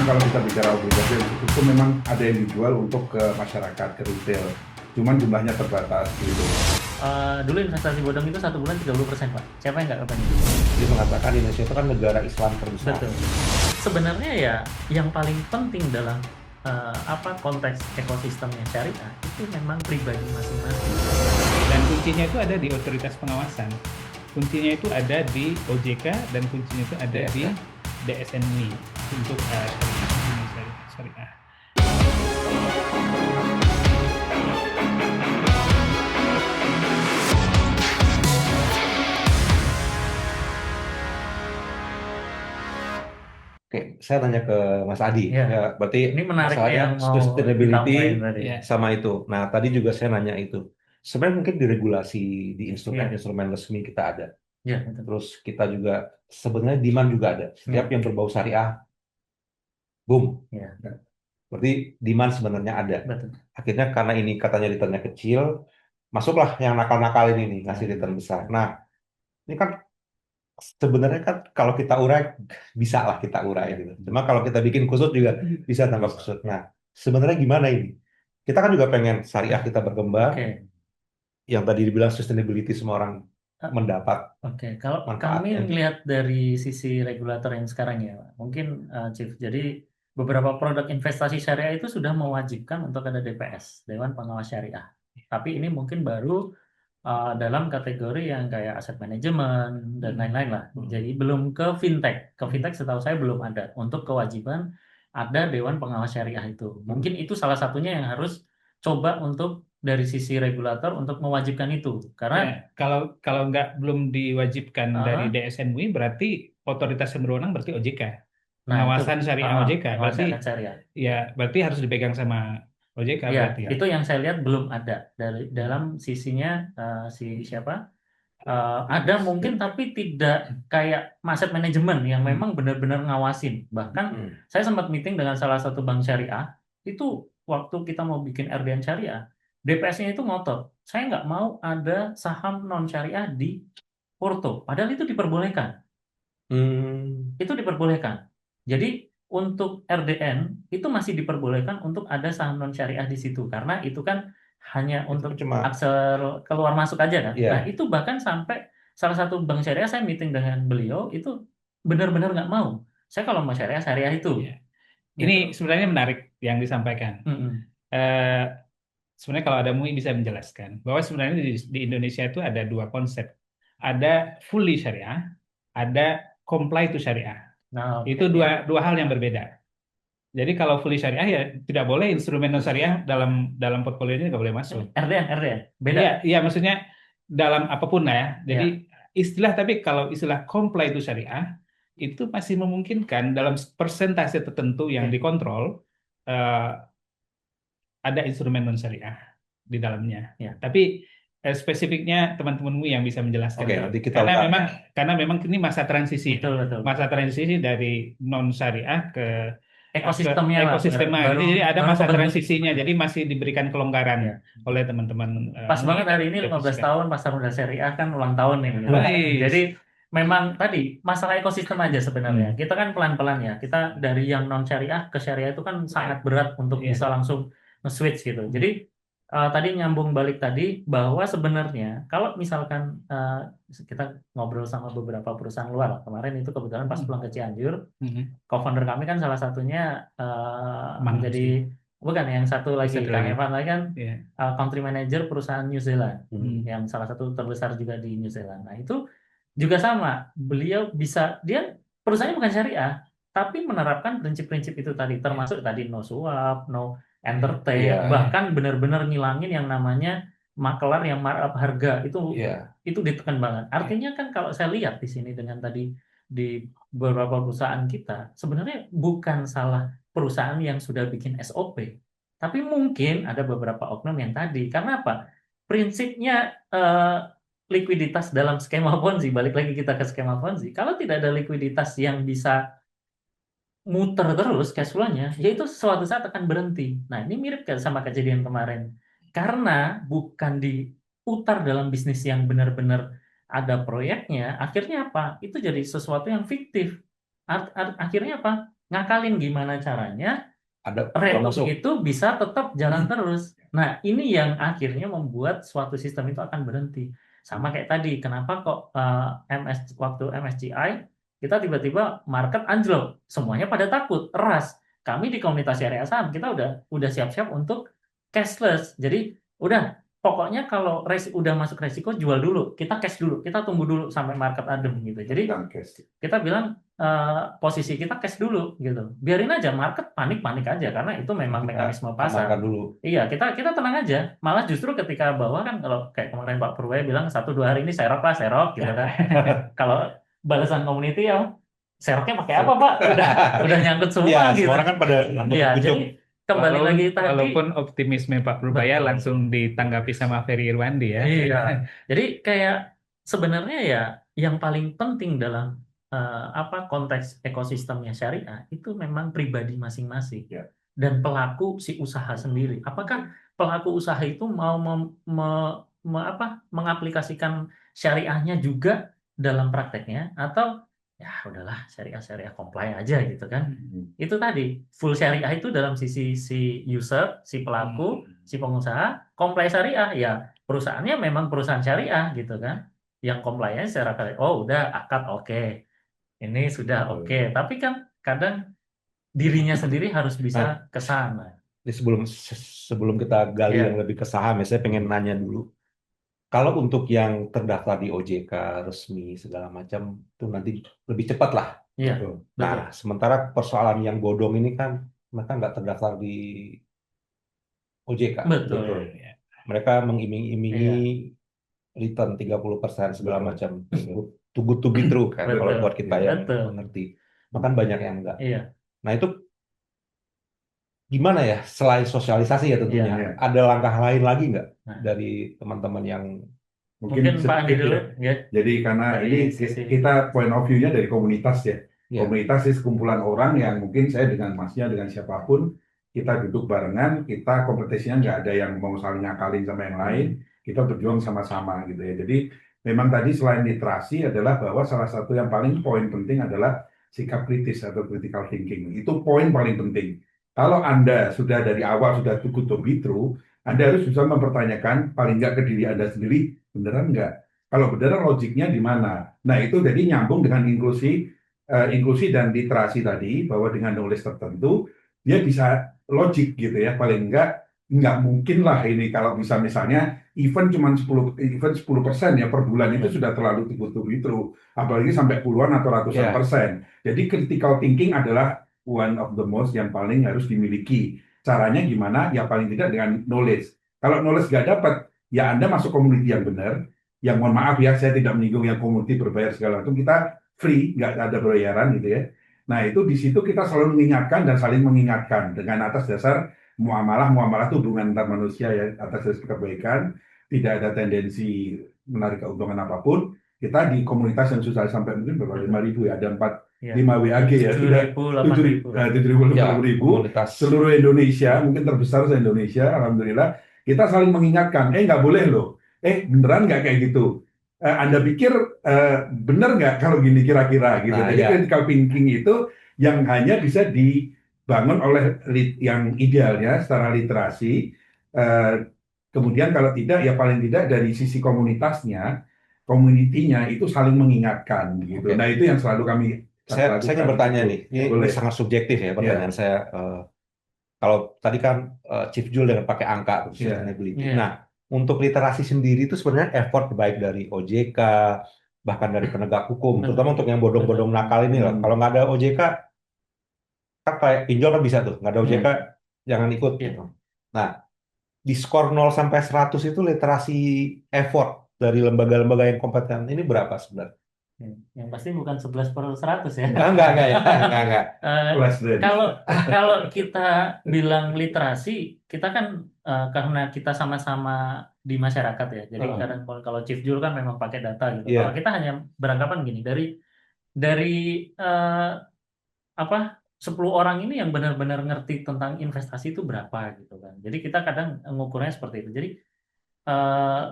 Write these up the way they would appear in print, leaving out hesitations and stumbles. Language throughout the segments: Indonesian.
kalau kita bicara obligasi itu memang ada yang dijual untuk ke masyarakat, ke retail. Cuman jumlahnya terbatas gitu. Dulu investasi bodong itu 1 bulan 30%, Pak. Siapa yang nggak kepengen? Dia mengatakan Indonesia itu kan negara Islam terbesar. Betul. Sebenarnya ya yang paling penting dalam konteks ekosistemnya syariah itu memang pribadi masing-masing. Dan kuncinya itu ada di otoritas pengawasan. Kuncinya itu ada di OJK dan kuncinya itu ada di DSN-MUI untuk syariah. Oke, saya tanya ke Mas Adi. Ya. Ya, berarti Ini menarik nih masalahnya yang mau sustainability ditambahin tadi. Ya. sama itu. Nah, tadi juga saya nanya itu. Sebenarnya mungkin di regulasi, di Iya. instrumen-instrumen resmi kita ada. Ya, betul. Terus kita juga sebenarnya demand juga ada. Setiap yang berbau syariah, boom. Ya, Berarti demand sebenarnya ada. betul. Akhirnya karena ini katanya returnnya kecil, masuklah yang nakal-nakal ini nih ngasih return besar. Nah, ini kan sebenarnya kan kalau kita urai bisa lah kita urai gitu. Cuma kalau kita bikin khusus juga bisa tambah khusus. Nah, sebenarnya gimana ini? Kita kan juga pengen syariah kita berkembang. Oke. Yang tadi dibilang sustainability semua orang mendapat Oke, kalau kami manfaatnya. melihat dari sisi regulator yang sekarang ya, Pak, mungkin Chief. Jadi beberapa produk investasi syariah itu sudah mewajibkan untuk ada DPS, Dewan Pengawas Syariah. Tapi ini mungkin baru dalam kategori yang kayak aset manajemen dan lain-lain lah. Jadi belum ke fintech. Ke fintech setahu saya belum ada. Untuk kewajiban ada Dewan Pengawas Syariah itu. Mungkin itu salah satunya yang harus coba untuk dari sisi regulator untuk mewajibkan itu. Karena Ya, kalau nggak belum diwajibkan dari DSN-MUI berarti otoritas yang berwenang berarti OJK. Pengawasan syariah OJK. Berarti pengawasan syariah. ya berarti harus dipegang sama OJK Ya, berarti ya. itu yang saya lihat belum ada dari dalam sisinya si siapa? Ada mungkin tapi tidak kayak aset manajemen yang memang benar-benar ngawasin. Bahkan saya sempat meeting dengan salah satu bank syariah, itu waktu kita mau bikin RDN syariah, DPS-nya itu ngotot, saya nggak mau ada saham non syariah di Porto, padahal itu diperbolehkan. Itu diperbolehkan. Jadi untuk RDN itu masih diperbolehkan untuk ada saham non syariah di situ karena itu kan hanya Itu untuk cuma aksel keluar masuk aja kan. Iya. Nah itu bahkan sampai salah satu bank syariah saya meeting dengan beliau itu benar-benar nggak mau. Saya kalau mau syariah syariah itu. Iya. Ini Gitu. sebenarnya menarik yang disampaikan. Eh, sebenarnya kalau ada MUI bisa menjelaskan bahwa sebenarnya di Indonesia itu ada dua konsep. Ada fully syariah, ada comply to syariah. Nah, Itu dua hal yang berbeda. Jadi kalau fully syariah ya tidak boleh instrumen non syariah dalam portfolio ini nggak boleh masuk. RDN beda. Iya, iya maksudnya dalam apapun lah ya. Jadi tapi kalau istilah comply to syariah itu masih memungkinkan dalam persentase tertentu yang dikontrol eh, ada instrumen non syariah di dalamnya. Ya. Tapi spesifiknya teman-temanmu yang bisa menjelaskan. Oke, nanti kita karena memang ini masa transisi. Betul. Masa transisi dari non syariah ke ekosistemnya lah, Jadi ada baru masa kebentuk. transisinya. Jadi masih diberikan kelonggaran oleh teman-teman. Pas banget hari ini 15 tahun pasar modal syariah kan ulang tahun nih. Baik. Jadi memang tadi masalah ekosistem aja sebenarnya. Kita kan pelan-pelan ya. Kita dari yang non syariah ke syariah itu kan sangat berat untuk bisa langsung nge-switch gitu. Jadi tadi nyambung balik tadi bahwa sebenarnya kalau misalkan kita ngobrol sama beberapa perusahaan luar kemarin itu kebetulan pas pulang ke Cianjur, co-founder kami kan salah satunya menjadi bukan yang satu lagi Kang Evan lagi kan country manager perusahaan New Zealand yang salah satu terbesar juga di New Zealand. Nah itu juga sama, beliau dia perusahaannya bukan syariah tapi menerapkan prinsip-prinsip itu tadi termasuk tadi no suap, no entertain, bahkan benar-benar ngilangin yang namanya makelar yang markup harga itu ditekan banget. Artinya kan kalau saya lihat di sini dengan tadi di beberapa perusahaan kita sebenarnya bukan salah perusahaan yang sudah bikin SOP, tapi mungkin ada beberapa oknum yang tadi karena apa? Prinsipnya likuiditas dalam skema Ponzi, balik lagi kita ke skema Ponzi. Kalau tidak ada likuiditas yang bisa muter terus cash flow-nya, yaitu suatu saat akan berhenti. Nah, ini mirip sama kejadian kemarin. Karena bukan diputar dalam bisnis yang benar-benar ada proyeknya, akhirnya apa? Itu jadi sesuatu yang fiktif. Akhirnya apa? ngakalin gimana caranya Ada rate masuk. itu bisa tetap jalan terus. Nah, ini yang akhirnya membuat suatu sistem itu akan berhenti. Sama kayak tadi, kenapa kok waktu MSCI kita tiba-tiba market anjlok, semuanya pada takut, eras. Kami di komunitas syariah saham kita udah siap-siap untuk cashless. Jadi udah pokoknya kalau udah masuk resiko jual dulu, kita cash dulu, kita tunggu dulu sampai market adem gitu. Jadi Dan cash. kita bilang posisi kita cash dulu gitu. Biarin aja market panik-panik aja karena itu memang Kita mekanisme pasar. amankan dulu. Iya, kita tenang aja. Malah justru ketika bawah kan kalau kayak kemarin Pak Purwaya bilang 1-2 hari ini serok lah, serok gitu kan. Kalau balasan community ya seroknya pakai apa Pak? Udah nyangkut semua Iya, gitu. semua orang kan pada Iya, pucuk. jadi kembali lagi tadi. Walaupun optimisme Pak Purbaya Betul. langsung ditanggapi sama Ferry Irwandi ya. Iya. Jadi kayak sebenarnya ya yang paling penting dalam konteks ekosistemnya syariah itu memang pribadi masing-masing Ya. dan pelaku si usaha sendiri. Apakah pelaku usaha itu mau mengaplikasikan syariahnya juga dalam prakteknya atau ya udahlah syariah comply aja gitu kan? Itu tadi full syariah itu dalam sisi si user, si pelaku, si pengusaha, comply syariah ya perusahaannya memang perusahaan syariah gitu kan, yang compliance secara oh udah akad oke, ini sudah oke, tapi kan kadang dirinya sendiri harus bisa ke sana. Ini sebelum kita gali Iya. yang lebih ke saham, saya pengen nanya dulu. Kalau untuk yang terdaftar di OJK resmi segala macam itu nanti lebih cepat lah. Iya, Betul. Nah, sementara persoalan yang bodong ini kan mereka nggak terdaftar di OJK. betul. Ya. Mereka mengiming-imingi return 30% segala Betul. macam. Too good to be true kan Betul. kalau buat kita yang Betul. mengerti. Bahkan banyak yang enggak. Iya. Nah, itu gimana ya? Selain sosialisasi ya tentunya, Iya. ada langkah lain lagi nggak Nah. dari teman-teman yang Mungkin Pak Andi sedikit dulu, ya. ya. Jadi karena Dari ini sisi- kita point of view-nya dari komunitas ya. Ya. Komunitas itu sekumpulan orang yang mungkin saya dengan masnya, dengan siapapun, kita duduk barengan, kita kompetisinya nggak ada yang mau saling ngakalin sama yang lain, kita berjuang sama-sama gitu ya. Jadi memang tadi selain literasi adalah bahwa salah satu yang paling poin penting adalah sikap kritis atau critical thinking. Itu poin paling penting. Kalau Anda sudah dari awal sudah too good to be true, Anda harus bisa mempertanyakan paling nggak ke diri Anda sendiri, beneran nggak? Kalau beneran logiknya di mana? Nah itu jadi nyambung dengan inklusi dan literasi tadi, bahwa dengan knowledge tertentu dia bisa logik gitu ya, paling nggak mungkin lah ini kalau bisa misalnya event cuma 10% ya per bulan itu sudah terlalu true, apalagi sampai puluhan atau ratusan persen. Jadi critical thinking adalah one of the most yang paling harus dimiliki. Caranya gimana? Ya paling tidak dengan knowledge. Kalau knowledge nggak dapat, ya Anda masuk community yang benar, yang mohon maaf ya, saya tidak menyinggung yang community berbayar segala macam, kita free, nggak ada bayaran gitu ya. Nah itu di situ kita selalu mengingatkan dan saling mengingatkan dengan atas dasar muamalah itu hubungan antar manusia ya, atas dasar kebaikan, tidak ada tendensi menarik keuntungan apapun. Kita di komunitas yang sudah sampai mungkin berapa 5.000 ya, ada 5 WAG ya, sudah 7.000 komunitas seluruh Indonesia, mungkin terbesar se Indonesia, alhamdulillah. Kita saling mengingatkan, nggak boleh loh, beneran nggak kayak gitu. Anda pikir benar nggak kalau gini kira-kira gitu. Nah, jadi critical thinking itu yang hanya bisa dibangun oleh yang idealnya secara literasi. Kemudian kalau tidak ya paling tidak dari sisi komunitasnya, community-nya itu saling mengingatkan gitu. Nah itu yang selalu kami saya ingin bertanya nih, ini sangat subjektif ya pertanyaan saya. Kalau tadi kan Chief Jul dengan pakai angka sustainability. Nah, untuk literasi sendiri itu sebenarnya effort baik dari OJK, bahkan dari penegak hukum, terutama untuk yang bodong-bodong nakal ini lah. Kalau nggak ada OJK, kan kayak pinjol kan bisa tuh, nggak ada OJK jangan ikut. Gitu. Nah, di skor 0 sampai 100 itu literasi effort dari lembaga-lembaga yang kompeten ini berapa sebenarnya? Yang pasti bukan 11/100 ya. Enggak. Kalau kita bilang literasi, kita kan karena kita sama-sama di masyarakat ya. Jadi kadang kalau Chief Jul kan memang pakai data gitu. Kalau kita hanya beranggapan gini, dari 10 orang ini yang benar-benar ngerti tentang investasi itu berapa gitu kan. Jadi kita kadang ngukurnya seperti itu. Jadi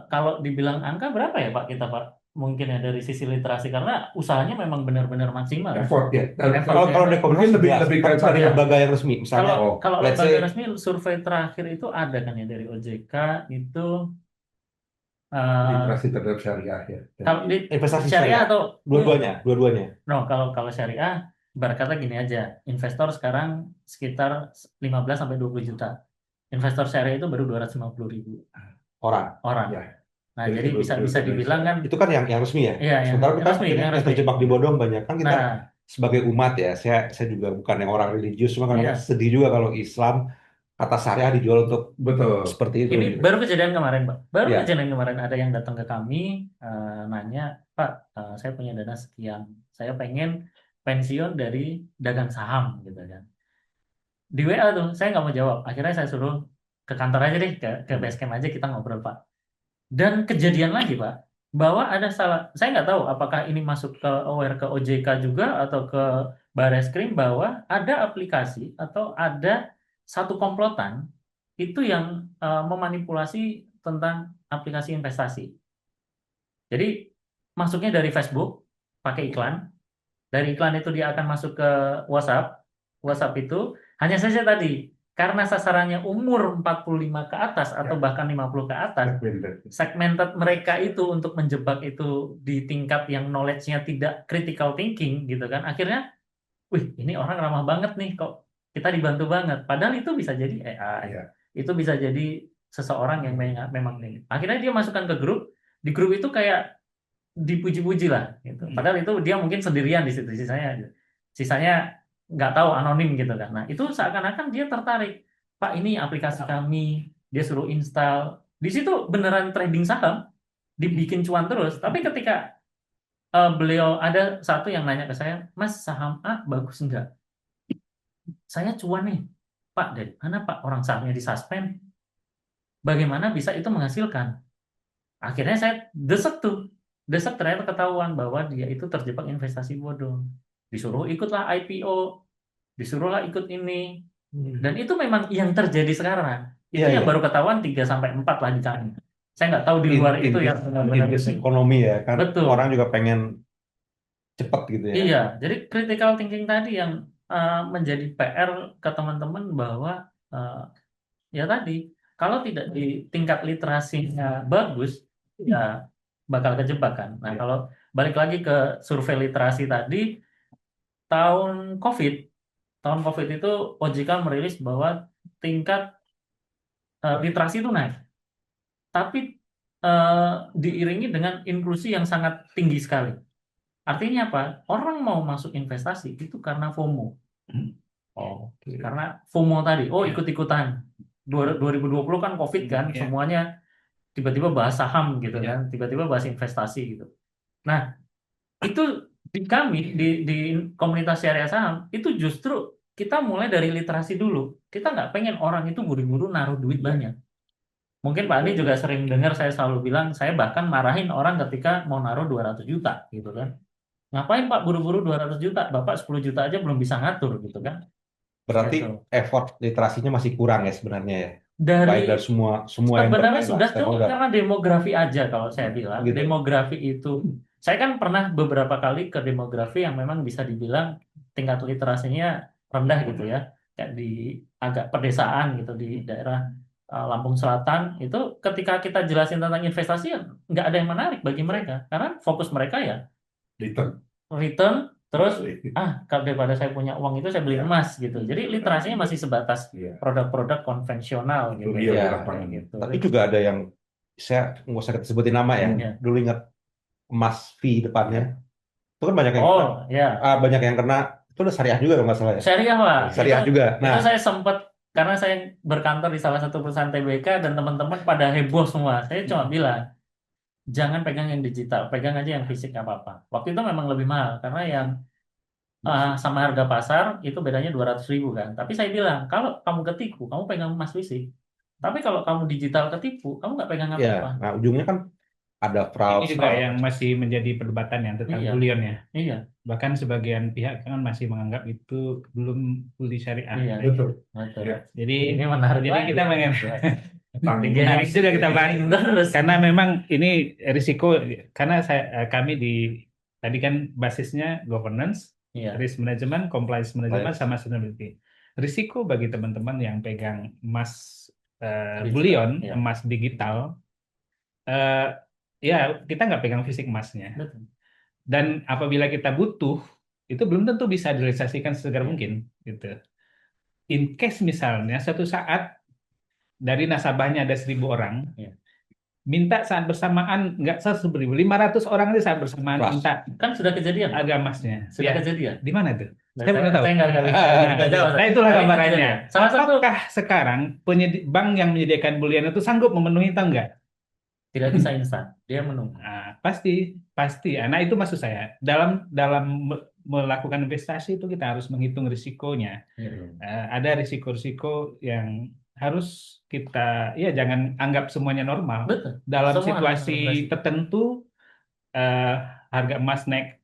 kalau dibilang angka berapa ya Pak kita Pak? mungkin ya dari sisi literasi karena usahanya memang benar-benar maksimal. Effort ya. Effort. Kalau ya. rekomendasi Mungkin lebih jelas, ke kan cari ya. lembaga yang resmi. Misalnya, Kalau let's lembaga say- resmi survei terakhir itu ada kan ya dari OJK itu Literasi terhadap syariah ya. kalau di investasi syariah syariah. atau Dua-duanya. no kalau syariah berkata gini aja, investor sekarang sekitar 15-20 juta. Investor syariah itu baru 250.000 Orang. orang. Ya. Nah, Jadi jadi itu bisa dibilang kan Itu kan yang resmi ya. iya, yang Sementara kita resmi, mungkin yang yang resmi. terjebak di bodong banyak kan kita Nah, sebagai umat ya. Saya juga bukan yang orang religius, cuma kadang Iya. sedih juga kalau Islam kata syariah dijual untuk betul. seperti itu. ini gitu. baru kejadian kemarin, Pak. Baru Iya. kejadian kemarin ada yang datang ke kami nanya, Pak, saya punya dana sekian, saya pengen pensiun dari dagang saham gitu kan. Di WA tuh saya nggak mau jawab. Akhirnya saya suruh ke kantor aja deh, ke base camp aja kita ngobrol, Pak. Dan kejadian lagi, Pak, bahwa ada saya nggak tahu apakah ini masuk ke aware ke OJK juga atau ke Bareskrim bahwa ada aplikasi atau ada satu komplotan itu yang memanipulasi tentang aplikasi investasi. Jadi masuknya dari Facebook pakai iklan, dari iklan itu dia akan masuk ke WhatsApp. WhatsApp itu hanya saja tadi karena sasarannya umur 45 ke atas atau bahkan 50 ke atas, segmented mereka itu untuk menjebak itu di tingkat yang knowledge-nya tidak critical thinking gitu kan. Akhirnya, wih ini orang ramah banget nih kok kita dibantu banget. Padahal itu bisa jadi AI. Iya. Itu bisa jadi seseorang yang memang ini. Akhirnya dia masukkan ke grup, di grup itu kayak dipuji-puji lah gitu. Padahal itu dia mungkin sendirian di situ, sisanya nggak tahu, anonim gitu kan. Nah itu seakan-akan dia tertarik, Pak ini aplikasi kami, dia suruh install. Di situ beneran trading saham, dibikin cuan terus. Tapi ketika beliau ada satu yang nanya ke saya, Mas saham A bagus enggak? Saya cuan nih, Pak dari mana Pak? Orang sahamnya disuspend. Bagaimana bisa itu menghasilkan? Akhirnya saya desek ternyata ketahuan bahwa dia itu terjebak investasi bodong. Disuruh ikutlah IPO, disuruhlah ikut ini. Dan itu memang yang terjadi sekarang. Itu Iya, yang iya. baru ketahuan 3-4 lah di kami. Saya nggak tahu di luar itu yang benar-benar Investasi ekonomi ya kan. Betul. Orang juga pengen cepat gitu ya. Iya, jadi critical thinking tadi yang menjadi PR ke teman-teman bahwa ya tadi kalau tidak di tingkat literasinya bagus ya bakal kejebak kan. Nah, Ya. kalau balik lagi ke survei literasi tadi tahun COVID itu OJK merilis bahwa tingkat literasi itu naik. Tapi diiringi dengan inklusi yang sangat tinggi sekali. Artinya apa? Orang mau masuk investasi itu karena FOMO. Oke. Karena FOMO tadi, ikut-ikutan. 2020 kan COVID kan, Iya. semuanya tiba-tiba bahas saham gitu Iya. kan, tiba-tiba bahas investasi gitu. Nah, itu di kami di komunitas syariah saham itu justru kita mulai dari literasi dulu. Kita nggak pengen orang itu buru-buru naruh duit banyak. Mungkin Pak Andi juga sering dengar saya selalu bilang, saya bahkan marahin orang ketika mau naruh 200 juta gitu kan. Ngapain Pak buru-buru 200 juta? Bapak 10 juta aja belum bisa ngatur gitu kan. Berarti Gitu. effort literasinya masih kurang ya sebenarnya ya. Dari Baik dari semua yang sebenarnya bermain lah, sudah cukup stakeholder. karena demografi aja kalau saya bilang. Gitu. Demografi itu, saya kan pernah beberapa kali ke demografi yang memang bisa dibilang tingkat literasinya rendah gitu ya. Kayak di agak pedesaan gitu di daerah Lampung Selatan itu ketika kita jelasin tentang investasi ya nggak ada yang menarik bagi mereka karena fokus mereka ya return terus kalau daripada saya punya uang itu saya beli emas gitu. Jadi literasinya masih sebatas produk-produk konvensional gitu. Iya. Gitu. Tapi juga ada yang saya nggak usah sebutin nama ya. Iya. Dulu ingat emas V depannya. Itu kan banyak yang banyak yang kena. Itu udah syariah juga kalau nggak salah ya. Syariah lah. Syariah juga. Nah, itu saya sempat karena saya berkantor di salah satu perusahaan TBK dan teman-teman pada heboh semua. Saya cuma bilang jangan pegang yang digital, pegang aja yang fisik nggak apa-apa. Waktu itu memang lebih mahal karena yang sama harga pasar itu bedanya 200.000 kan. Tapi saya bilang kalau kamu ketipu, kamu pegang emas fisik. Tapi kalau kamu digital ketipu, kamu nggak pegang apa-apa. Nah ujungnya kan ada fraud. Ini juga yang masih menjadi perdebatan yang tentang bullion ya. Iya. Bahkan sebagian pihak kan masih menganggap itu belum fully syariah. Iya, betul. Ya. Jadi ini menarik. Jadi kita pengen Tinggi Menarik juga kita bahas. terus. Karena memang ini risiko, karena kami tadi kan basisnya governance, Iya. risk management, compliance management, Compliance. sama sustainability. Risiko bagi teman-teman yang pegang emas Digital, bullion, iya. emas digital, ya kita nggak pegang fisik emasnya. Betul. Dan apabila kita butuh, itu belum tentu bisa direalisasikan segera Iya. mungkin, gitu. In case misalnya suatu saat dari nasabahnya ada 1.000 orang, Iya. minta saat bersamaan, nggak 1.000, 500 orang aja saat bersamaan Trust. minta Kan sudah kejadian. harga emasnya. Sudah Ya, kejadian. di mana tuh? Nah, Saya belum tahu. saya nggak bisa jawab. Nah, itulah Tapi gambarannya. kejadian. Salah satu Apakah sekarang bank yang menyediakan bullion itu sanggup memenuhi atau enggak? tidak bisa instan, dia menunggu. Nah, pasti. Nah, itu maksud saya. Dalam melakukan investasi itu kita harus menghitung risikonya. Gitu. Ada risiko-risiko yang harus kita, ya jangan anggap semuanya normal. Betul. Dalam Semua situasi harus beresiko. tertentu, harga emas naik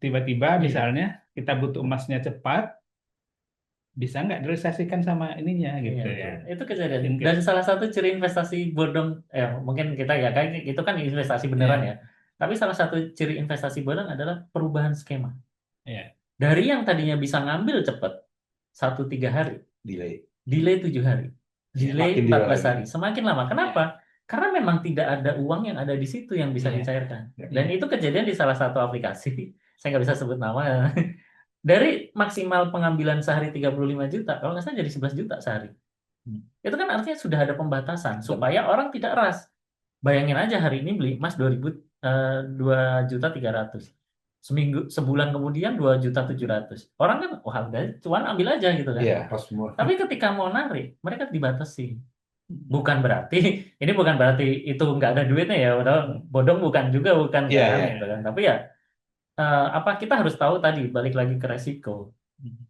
tiba-tiba, Iya. misalnya kita butuh emasnya cepat, bisa nggak direalisasikan sama ininya gitu Iya, ya. itu kejadian. Mungkin. Dan salah satu ciri investasi bodong, mungkin kita ya kayak itu kan investasi beneran Iya. ya. Tapi salah satu ciri investasi bodong adalah perubahan skema. Iya. Dari yang tadinya bisa ngambil cepat 1-3 hari, delay 7 hari, delay Semakin 14 delay. hari, semakin lama. Kenapa? Karena memang tidak ada uang yang ada di situ yang bisa Iya. dicairkan. Iya. Dan itu kejadian di salah satu aplikasi. Saya nggak bisa sebut nama. Dari maksimal pengambilan sehari 35 juta, kalau nggak salah jadi 11 juta sehari. Itu kan artinya sudah ada pembatasan supaya orang tidak ras. Bayangin aja hari ini beli emas 2.300.000. Sebulan kemudian 2.700.000. Orang kan wah udah cuan ambil aja gitu kan. Iya. Pas semua. Tapi ketika mau narik, mereka dibatasi. Bukan berarti ini bukan berarti itu nggak ada duitnya ya, udah bodong bukan juga bukan Iya, kan, iya. gitu kan. Tapi ya kita harus tahu tadi balik lagi ke resiko.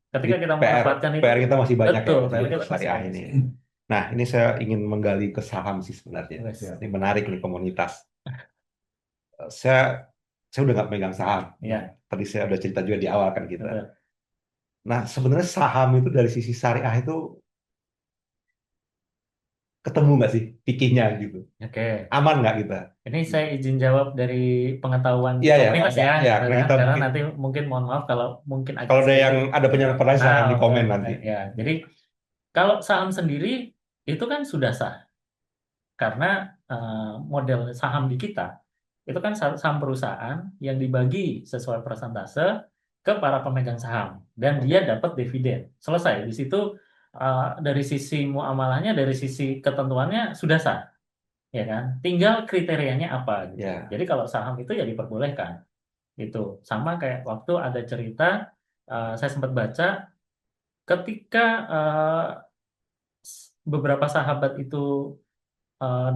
Ketika Jadi kita memanfaatkan itu, PR kita masih banyak betul, ya PR di kita masih syariah banyak. ini. Nah, ini saya ingin menggali ke saham sih sebenarnya. Yes. Ini menarik nih komunitas. Saya udah nggak megang saham. Iya. Tadi saya udah cerita juga di awal kan kita. Betul. Nah, sebenarnya saham itu dari sisi syariah itu ketemu nggak sih pikirnya gitu? Oke. Aman nggak kita? Ini saya izin jawab dari pengetahuan Iya, ya. komunitas Ya, ya, karena kita karena mungkin- nanti mungkin mohon maaf kalau mungkin agak Kalau ada sedikit- yang ada penyalahgunaan silahkan di komen oke. nanti. Ya, jadi kalau saham sendiri itu kan sudah sah karena model saham di kita itu kan saham perusahaan yang dibagi sesuai persentase ke para pemegang saham dan dia dapat dividen. Selesai di situ dari sisi muamalahnya, dari sisi ketentuannya sudah sah, ya kan? Tinggal kriterianya apa. Gitu. Ya. Jadi kalau saham itu ya diperbolehkan. Itu sama kayak waktu ada cerita saya sempat baca ketika beberapa sahabat itu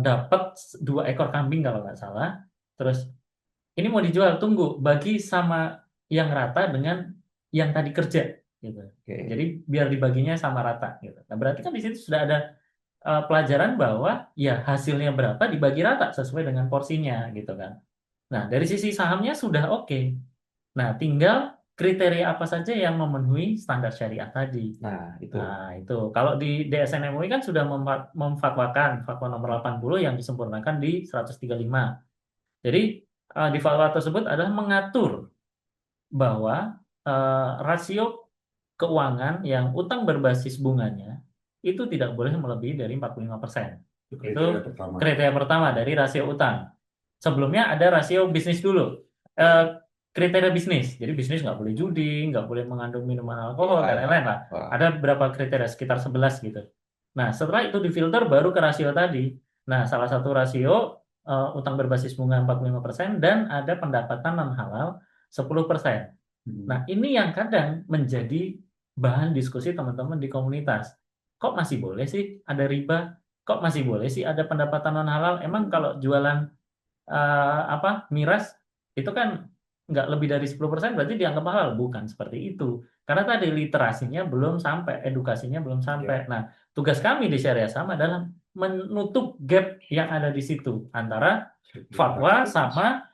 dapat 2 ekor kambing kalau nggak salah, terus ini mau dijual, tunggu bagi sama yang rata dengan yang tadi kerja, gitu. Oke. Jadi biar dibaginya sama rata, gitu. Nah berarti kan di situ sudah ada pelajaran bahwa ya hasilnya berapa dibagi rata sesuai dengan porsinya, gitu kan. Nah dari sisi sahamnya sudah oke. Nah tinggal kriteria apa saja yang memenuhi standar syariah tadi. Nah, itu. Nah, itu. Kalau di DSN MUI kan sudah memfatwakan fatwa nomor 80 yang disempurnakan di 135. Jadi di fatwa tersebut adalah mengatur bahwa rasio keuangan yang utang berbasis bunganya itu tidak boleh melebihi dari 45%. Itu kriteria pertama dari rasio utang. Sebelumnya ada rasio bisnis dulu. Kriteria bisnis. Jadi bisnis nggak boleh judi, nggak boleh mengandung minuman alkohol, dan lain-lain lah. Wah. Ada beberapa kriteria, sekitar 11 gitu. Nah, setelah itu difilter baru ke rasio tadi. Nah, salah satu rasio utang berbasis bunga 45% dan ada pendapatan non halal 10%. Nah, ini yang kadang menjadi bahan diskusi teman-teman di komunitas. Kok masih boleh sih ada riba? Kok masih boleh sih ada pendapatan non halal? Emang kalau jualan miras itu kan nggak lebih dari 10% berarti dianggap halal? Bukan seperti itu. Karena tadi literasinya belum sampai, edukasinya belum sampai. Nah, tugas kami di Syariah Saham adalah menutup gap yang ada di situ antara fatwa sama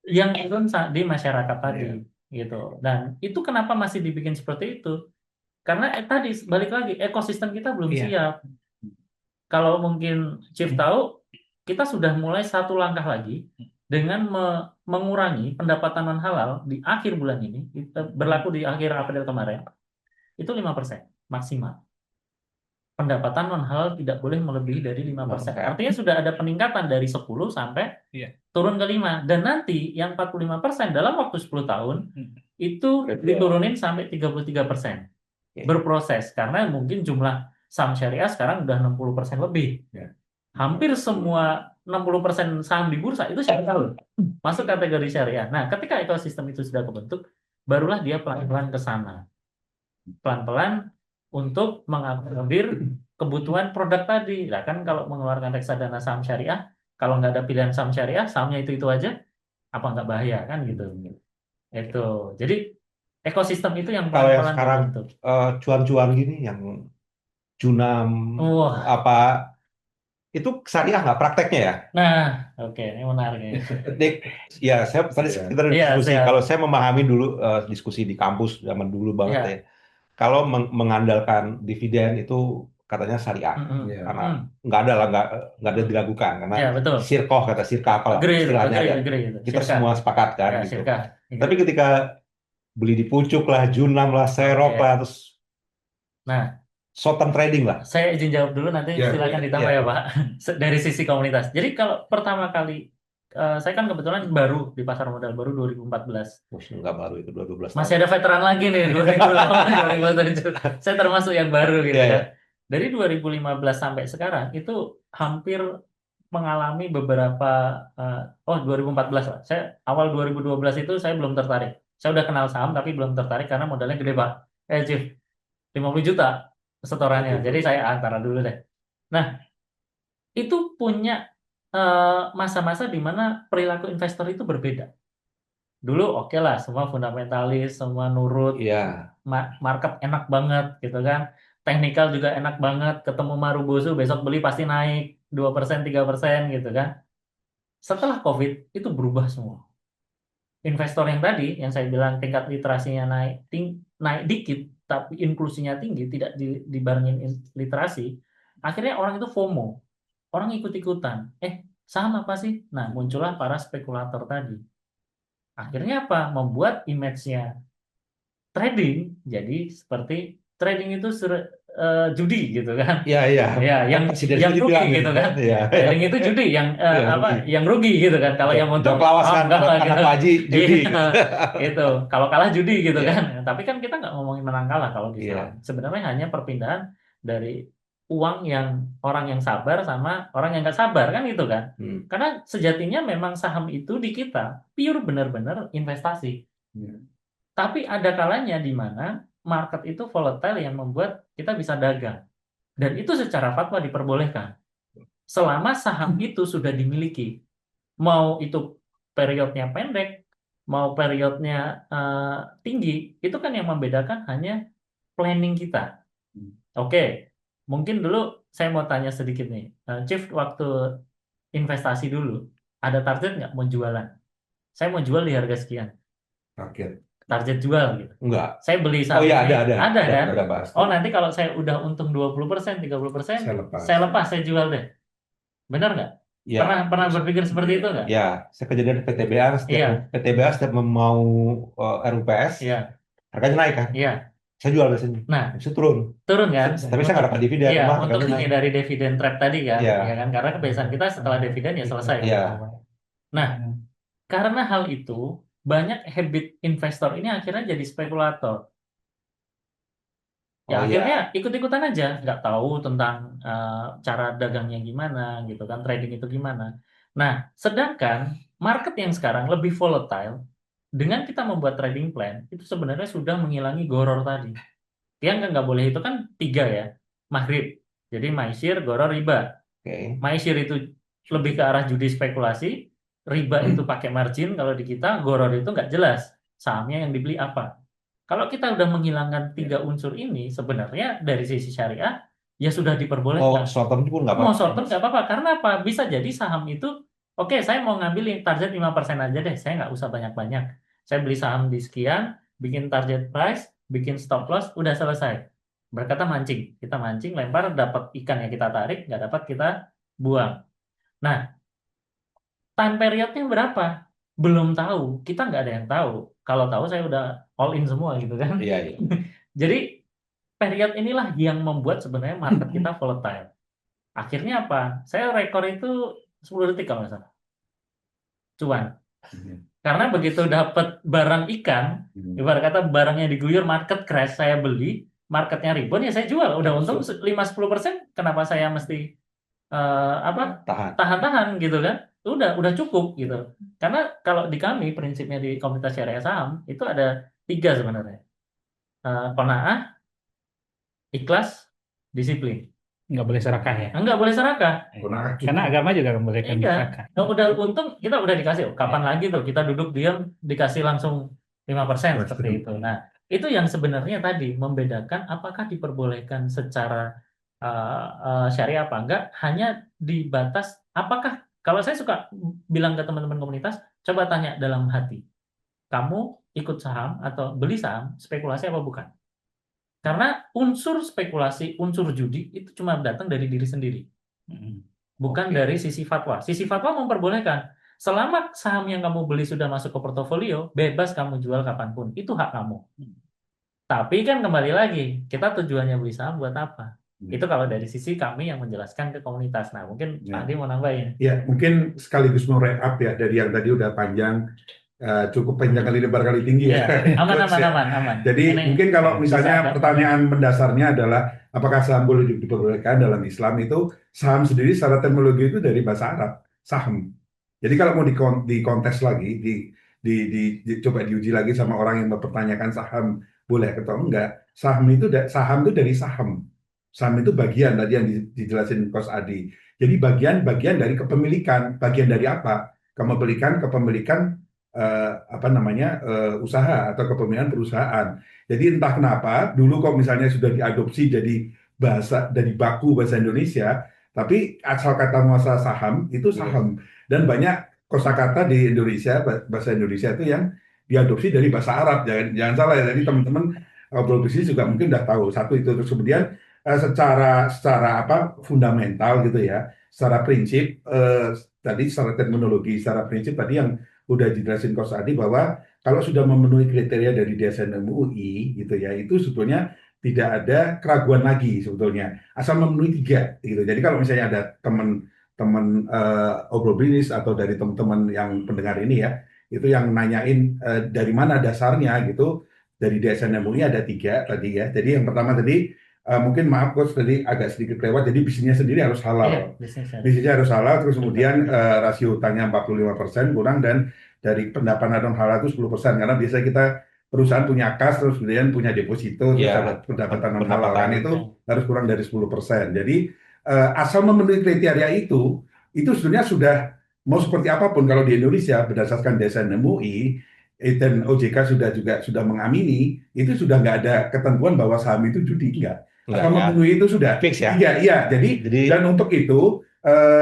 yang turun di masyarakat tadi, gitu. Dan itu kenapa masih dibikin seperti itu? Karena tadi balik lagi ekosistem kita belum siap. kalau mungkin Chief tahu, kita sudah mulai satu langkah lagi dengan mengurangi pendapatan non halal di akhir bulan ini, berlaku di akhir April kemarin, itu 5% maksimal. Pendapatan non halal tidak boleh melebihi dari 5%. 5%. Artinya sudah ada peningkatan dari 10 sampai Iya. turun ke 5. Dan nanti yang 45% dalam waktu 10 tahun itu diturunin sampai 33%. Oke. Berproses karena mungkin jumlah saham syariah sekarang udah 60% lebih. Ya. Hampir semua 60% saham di bursa itu syariah masuk kategori syariah. Nah, ketika ekosistem itu sudah kebentuk, barulah dia pelan-pelan ke sana. Pelan-pelan untuk mengakomodir kebutuhan produk tadi. Nah, kan kalau mengeluarkan reksadana saham syariah, kalau nggak ada pilihan saham syariah, sahamnya itu aja, apa nggak bahaya kan gitu. Itu. Jadi ekosistem itu yang Kalau yang pelan-pelan sekarang dibentuk. cuan-cuan gini, yang Junam Wah, apa itu syariah nggak prakteknya ya? nah, oke, ini menarik ya. Dik, ya saya tadi Iya. kita Iya, diskusi. siap. Kalau saya memahami dulu diskusi di kampus zaman dulu banget Iya. ya. Kalau mengandalkan dividen itu katanya syariah, Mm-mm. Iya. karena nggak ada lah, nggak ada diragukan, karena Iya, betul. sirkoh, kata sirka apalah istilahnya ya. Agree. Kita Syirkah. semua sepakat kan Ya, gitu. syirkah. Tapi ketika beli di pucuk lah, Junam lah, Serok Oke. lah, terus Nah, short term trading lah. saya izin jawab dulu, nanti Ya, silakan ditambah ya. ya, Pak. Dari sisi komunitas. Jadi kalau pertama kali, saya kan kebetulan baru di pasar modal, baru 2014. Nggak baru itu 12 Masih tahun. ada veteran lagi nih, 2008, 2007. Saya termasuk yang baru gitu Iya, kan. Dari 2015 sampai sekarang itu hampir mengalami beberapa 2014 lah. Saya awal 2012 itu saya belum tertarik. Saya udah kenal saham tapi belum tertarik karena modalnya gede, Pak. Chief, 50 juta setorannya. Jadi saya antara dulu deh. Nah, itu punya masa-masa di mana perilaku investor itu berbeda. Dulu oke lah, semua fundamentalis, semua nurut, Iya. market enak banget gitu kan. Teknikal juga enak banget, ketemu Marubozu besok beli pasti naik 2%, 3% gitu kan. Setelah COVID itu berubah semua. Investor yang tadi yang saya bilang tingkat literasinya naik dikit tapi inklusinya tinggi, tidak dibarengin literasi, akhirnya orang itu FOMO. Orang ikut-ikutan. Saham apa sih? Nah, muncullah para spekulator tadi. Akhirnya apa? Membuat image-nya trading jadi seperti trading itu judi gitu kan. Iya. Ya, yang rugi gitu kan. Iya. Trading itu judi, yang Rugi. yang rugi gitu kan. Kalau yang untung, lawas kan, enggak lah anak gitu. Pak Haji judi. Iya, gitu. Kalau kalah judi gitu Iya. kan. Tapi kan kita nggak ngomongin menang kalah kalau di Iya. saham. Sebenarnya hanya perpindahan dari uang yang orang yang sabar sama orang yang nggak sabar kan gitu kan. Karena sejatinya memang saham itu di kita pure benar-benar investasi. Tapi ada kalanya di mana market itu volatile yang membuat kita bisa dagang. Dan itu secara fatwa diperbolehkan. Selama saham itu sudah dimiliki. Mau itu periodnya pendek, mau periodnya tinggi, itu kan yang membedakan hanya planning kita. Oke, mungkin dulu saya mau tanya sedikit nih. Chief, waktu investasi dulu, ada target nggak mau jualan? Saya mau jual di harga sekian. Target jual gitu. Enggak. Saya beli saham Oh iya, ini. ada kan? ada Pak. Oh, nanti kalau saya udah untung 20%, 30%, saya lepas, saya jual deh. Benar nggak? Ya. Pernah berpikir seperti itu nggak? Ya, saya kejadian PTBA setiap mau RUPS, harganya naik kan? Iya. Saya jual biasanya. Nah, itu turun kan? Tapi saya nggak dapat dividen. Iya, untuk menghindari dividen trap tadi kan? Iya. Ya kan? Karena kebiasaan kita setelah dividen ya selesai. Iya. Nah, karena hal itu, banyak habit investor ini akhirnya jadi spekulator. Ya, akhirnya ikut-ikutan aja, nggak tahu tentang cara dagangnya gimana, gitu kan, trading itu gimana. Nah, sedangkan market yang sekarang lebih volatile, dengan kita membuat trading plan, itu sebenarnya sudah menghilangi goror tadi. Yang nggak boleh itu kan 3 ya, maghrib. Jadi maisir, goror, riba. Maisir itu lebih ke arah judi spekulasi, riba itu pakai margin, kalau di kita, goror itu nggak jelas, sahamnya yang dibeli apa. Kalau kita udah menghilangkan 3 unsur ini, sebenarnya dari sisi syariah, ya sudah diperbolehkan. Short term pun nggak apa-apa. Mau short term nggak apa-apa. Karena apa? Bisa jadi saham itu, oke, saya mau ngambil target 5% aja deh, saya nggak usah banyak-banyak. Saya beli saham di sekian, bikin target price, bikin stop loss, udah selesai. Berkata mancing, kita mancing, lempar, dapat ikan yang kita tarik, nggak dapat kita buang. Nah, time periodnya berapa? Belum tahu, kita nggak ada yang tahu. Kalau tahu saya udah all in semua gitu kan. Iya, iya. Jadi period inilah yang membuat sebenarnya market kita volatile. Akhirnya apa? Saya rekor itu 10 detik kalau nggak salah. Cuan. Karena begitu dapat barang ikan, ibarat kata barangnya diguyur, market crash, saya beli, marketnya rebound, ya saya jual. Udah untung 5-10%, kenapa saya mesti tahan-tahan gitu kan? Udah cukup gitu. Karena kalau di kami, prinsipnya di komunitas syariah saham, itu ada 3 sebenarnya. Qanaah, ikhlas, disiplin. Nggak boleh serakah ya. Nggak boleh serakah. Karena agama juga nggak boleh Iya. serakah. Nah, udah untung kita udah dikasih. Kapan lagi tuh kita duduk diam dikasih langsung 5% seperti itu. Nah, itu yang sebenarnya tadi membedakan apakah diperbolehkan secara syariah apa enggak, hanya di batas apakah, kalau saya suka bilang ke teman-teman komunitas, coba tanya dalam hati. Kamu ikut saham atau beli saham spekulasi apa bukan? Karena unsur spekulasi, unsur judi itu cuma datang dari diri sendiri. Bukan dari sisi fatwa. Sisi fatwa memperbolehkan. Selama saham yang kamu beli sudah masuk ke portofolio, bebas kamu jual kapanpun. Itu hak kamu. Tapi kan kembali lagi, kita tujuannya beli saham buat apa? Itu kalau dari sisi kami yang menjelaskan ke komunitas. Nah, mungkin Pak Andi mau nambahin. Ya, mungkin sekaligus mau wrap up ya dari yang tadi udah panjang. Cukup panjang kali lebar kali tinggi ya. Aman. Jadi Ini mungkin kalau misalnya bisa pertanyaan mendasarnya adalah apakah saham boleh diperbolehkan dalam Islam, itu saham sendiri secara terminologi itu dari bahasa Arab, saham. Jadi kalau mau dikontes lagi, coba diuji lagi sama orang yang mempertanyakan saham boleh atau enggak, saham itu dari saham. Saham itu bagian tadi yang dijelasin Coach Adi. Jadi bagian dari kepemilikan, bagian dari apa? Kepemilikan usaha atau kepemilikan perusahaan. Jadi entah kenapa dulu kok misalnya sudah diadopsi jadi bahasa dari baku bahasa Indonesia, tapi asal kata muasal saham itu saham, dan banyak kosakata di Indonesia bahasa Indonesia itu yang diadopsi dari bahasa Arab. Jangan salah ya. Jadi teman-teman ngobrol bisnis juga mungkin udah tahu satu itu. Terus kemudian secara fundamental gitu ya, secara prinsip tadi secara terminologi, secara prinsip tadi yang udah dijelasin Coach Adi bahwa kalau sudah memenuhi kriteria dari DSN MUI gitu ya, itu sebetulnya tidak ada keraguan lagi sebetulnya, asal memenuhi 3 gitu. Jadi kalau misalnya ada teman-teman obrol bisnis atau dari teman-teman yang pendengar ini ya, itu yang nanyain dari mana dasarnya gitu, dari DSN MUI ada 3 tadi ya. Jadi yang pertama tadi mungkin maaf Coach tadi agak sedikit kelewat, jadi bisnisnya sendiri harus halal. Bisnisnya harus halal, terus kemudian rasio utangnya 45% kurang, dan dari pendapatan non halal itu 10%, karena biasanya kita perusahaan punya kas, terus kemudian punya deposito, terus dapat pendapatan non halal, kan itu harus kurang dari 10%. Jadi asal memenuhi kriteria itu sebenarnya sudah mau seperti apapun kalau di Indonesia berdasarkan DSN MUI dan OJK sudah mengamini, itu sudah nggak ada ketentuan bahwa saham itu judi, enggak. Atau memenuhi itu sudah fix ya. Iya. Jadi dan untuk itu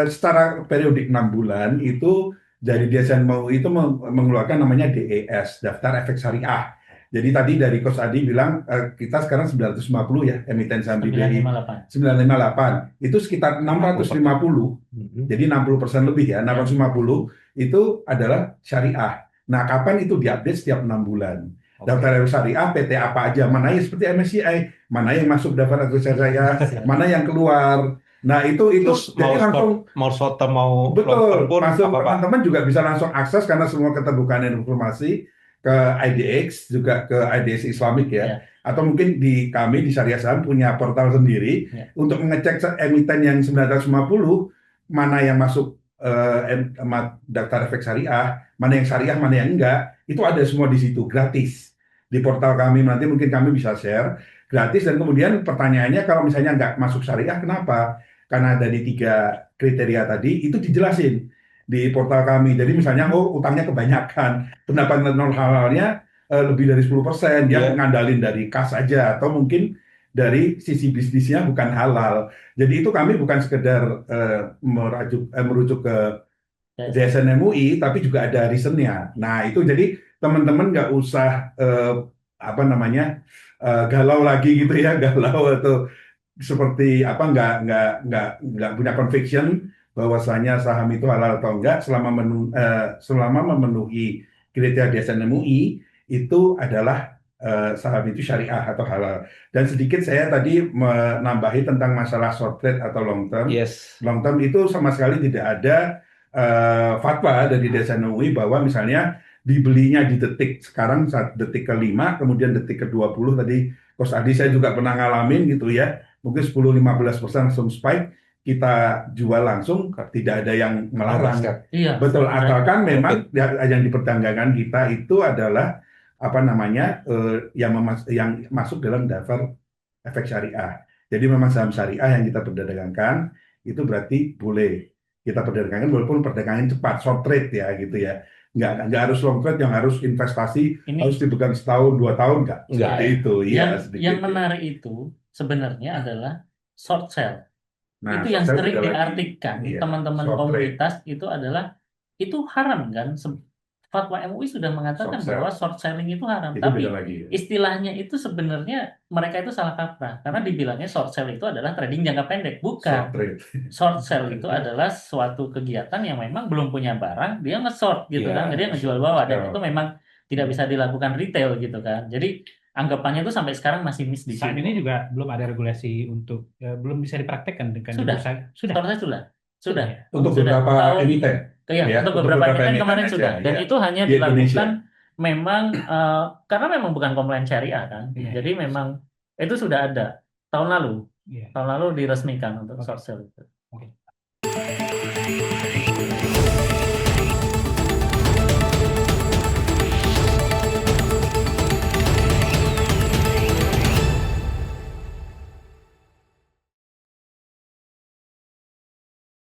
secara periodik 6 bulan itu dari DSN MUI itu mengeluarkan namanya DES, Daftar Efek Syariah. Jadi tadi dari Coach Adi bilang kita sekarang 950 ya emiten saham BBRI. 958. Itu sekitar 650. Jadi 60% lebih ya. 650 itu adalah syariah. Nah, kapan itu diupdate? Setiap 6 bulan. Daftar efek syariah PT apa aja, mana yang seperti MSCI, mana yang masuk daftar efek syariah, mana yang keluar. Nah, itu jadi langsung mau short term mau betul, langsung teman-teman juga bisa langsung akses karena semua keterbukaan informasi ke IDX, juga ke IDX Islamik ya. Atau mungkin kami di Syariah Saham punya portal sendiri untuk mengecek emiten yang 950 mana yang masuk daftar efek syariah, mana yang syariah, mana yang enggak. Itu ada semua di situ, gratis. Di portal kami, nanti mungkin kami bisa share, gratis. Dan kemudian pertanyaannya, kalau misalnya nggak masuk syariah, kenapa? Karena dari 3 kriteria tadi, itu dijelasin di portal kami. Jadi misalnya, utangnya kebanyakan, pendapatan non halalnya lebih dari 10%, dia ngandalin dari kas saja, atau mungkin dari sisi bisnisnya bukan halal. Jadi itu kami bukan sekedar merujuk ke DSN MUI, tapi juga ada reasonnya. Nah itu jadi teman-teman nggak usah galau lagi gitu ya, galau atau seperti apa nggak punya conviction bahwasanya saham itu halal atau enggak selama memenuhi kriteria DSN MUI itu adalah saham itu syariah atau halal. Dan sedikit saya tadi menambahi tentang masalah short trade atau long term. Yes. Long term itu sama sekali tidak ada fatwa dari DSN MUI bahwa misalnya dibelinya di detik sekarang saat detik ke-5 kemudian detik ke-20 tadi Coach Adi saya juga pernah ngalamin gitu ya mungkin 10-15% langsung spike, kita jual langsung, tidak ada yang melarang. Iya, Betul, right. asalkan memang yang diperdagangkan kita itu adalah apa namanya yang masuk dalam daftar efek syariah. Jadi memang saham syariah yang kita perdagangkan itu berarti boleh kita perdagangkan walaupun perdagangan cepat, short trade ya gitu ya. Nggak harus long trade yang harus investasi harus dipegang setahun 2 tahun nggak seperti itu. Iya, yang menarik itu sebenarnya adalah short sell. Nah, itu yang short sell sering ada lagi. diartikan Iya, teman-teman short trade. komunitas itu adalah itu haram kan? Fatwa MUI sudah mengatakan Short sell. bahwa short selling itu haram. Itu Tapi beda lagi, ya. istilahnya itu sebenarnya mereka itu salah kaprah karena dibilangnya short sell itu adalah trading jangka pendek. Bukan. Short trade. Short sell itu adalah suatu kegiatan yang memang belum punya barang, dia nge-short gitu Iya, kan. Jadi dia ngejual bawah dan itu memang tidak bisa dilakukan retail gitu kan. Jadi anggapannya itu sampai sekarang masih miss di Saat situ. ini juga belum ada regulasi untuk belum bisa dipraktekkan dengan Sudah. bursa. Short sell sudah. Ya. Untuk Sudah. beberapa emiten. Ya, untuk beberapa emiten kemarin sudah. Dan itu hanya Di dilakukan memang karena memang bukan komplain syariah kan. Iya. Jadi memang itu sudah ada tahun lalu. Iya. Tahun lalu diresmikan untuk short sell itu. Oke.